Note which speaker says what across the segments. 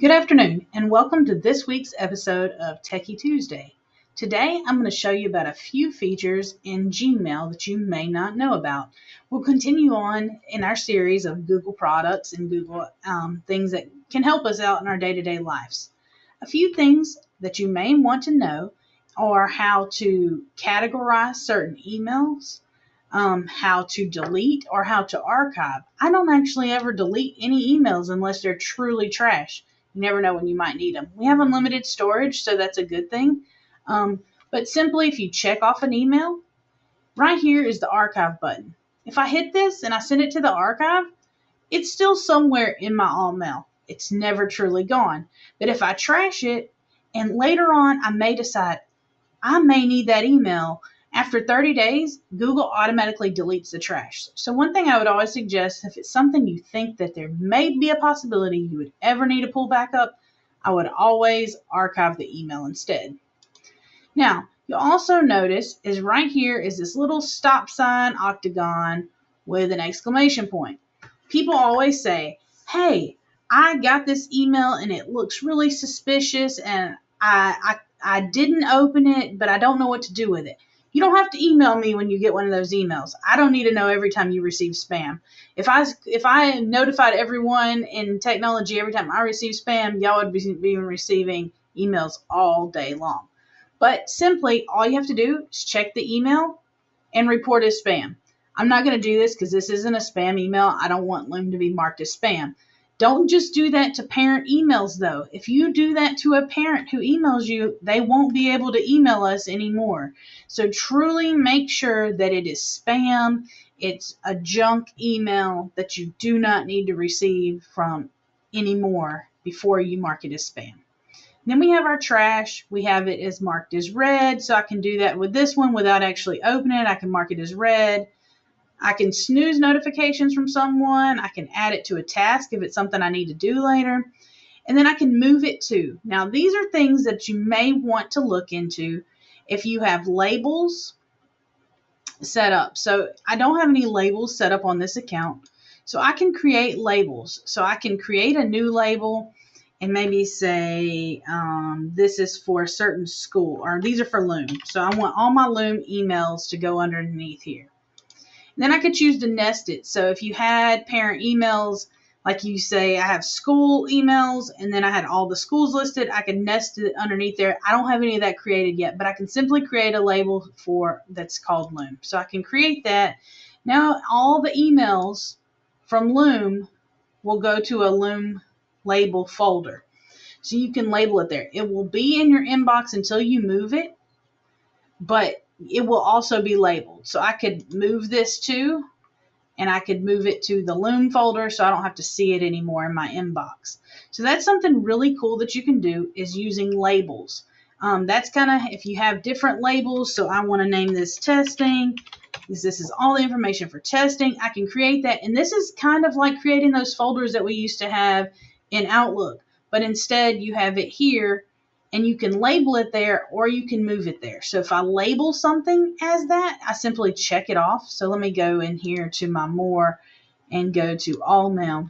Speaker 1: Good afternoon, and welcome to this week's episode of Techy Tuesday. Today, I'm going to show you about a few features in Gmail that you may not know about. We'll continue on in our series of Google products and Google things that can help us out in our day-to-day lives. A few things that you may want to know are how to categorize certain emails, how to delete or how to archive. I don't actually ever delete any emails unless they're truly trash. You never know when you might need them. We have unlimited storage, so that's a good thing. But simply, if you check off an email, right here is the archive button. If I hit this and I send it to the archive, it's still somewhere in my all mail. It's never truly gone. But if I trash it and later on I may decide I may need that email, after 30 days, Google automatically deletes the trash. So one thing I would always suggest, if it's something you think that there may be a possibility you would ever need to pull back up, I would always archive the email instead. Now, you'll also notice is right here is this little stop sign octagon with an exclamation point. People always say, hey, I got this email and it looks really suspicious and I didn't open it, but I don't know what to do with it. You don't have to email me when you get one of those emails. I don't need to know every time you receive spam. If I notified everyone in technology every time I receive spam, y'all would be receiving emails all day long. But simply, all you have to do is check the email and report as spam. I'm not going to do this because this isn't a spam email. I don't want Loom to be marked as spam. Don't just do that to parent emails, though. If you do that to a parent who emails you, they won't be able to email us anymore. So truly make sure that it is spam. It's a junk email that you do not need to receive from anymore before you mark it as spam. Then we have our trash. We have it as marked as red, so I can do that with this one without actually opening it. I can mark it as red. I can snooze notifications from someone. I can add it to a task if it's something I need to do later. And then I can move it to. Now, these are things that you may want to look into if you have labels set up. So I don't have any labels set up on this account. So I can create labels. So I can create a new label and maybe say this is for a certain school, or these are for Loom. So I want all my Loom emails to go underneath here. Then I could choose to nest it. So if you had parent emails, like you say, I have school emails, and then I had all the schools listed, I could nest it underneath there. I don't have any of that created yet, but I can simply create a label for that's called Loom. So I can create that. Now all the emails from Loom will go to a Loom label folder. So you can label it there. It will be in your inbox until you move it, but it will also be labeled. So I could move this too, and I could move it to the Loom folder so I don't have to see it anymore in my inbox. So that's something really cool that you can do is using labels. That's kind of if you have different labels. So I want to name this testing. This is all the information for testing. I can create that. And this is kind of like creating those folders that we used to have in Outlook. But instead you have it here. And you can label it there or you can move it there. So if I label something as that, I simply check it off. So let me go in here to my more and go to all mail.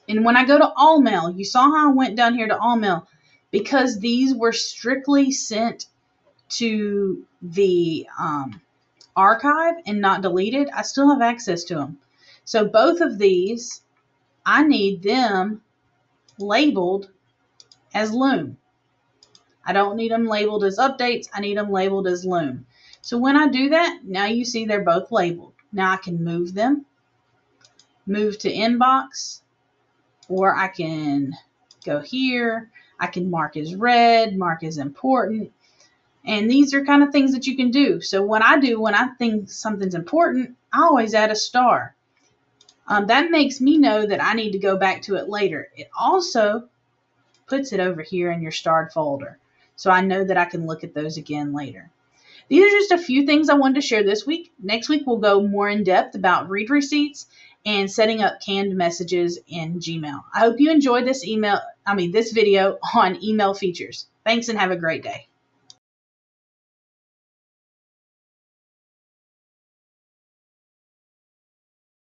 Speaker 1: And when I go to all mail, you saw how I went down here to all mail. Because these were strictly sent to the archive and not deleted, I still have access to them. So both of these, I need them labeled as Loom. I don't need them labeled as updates. I need them labeled as Loom. So when I do that, now you see they're both labeled. Now I can move them, move to inbox, or I can go here. I can mark as red, mark as important. And these are kind of things that you can do. So what I do when I think something's important, I always add a star. That makes me know that I need to go back to it later. It also puts it over here in your starred folder. So I know that I can look at those again later. These are just a few things I wanted to share this week. Next week, we'll go more in depth about read receipts and setting up canned messages in Gmail. I hope you enjoyed this video on email features. Thanks and have a great day.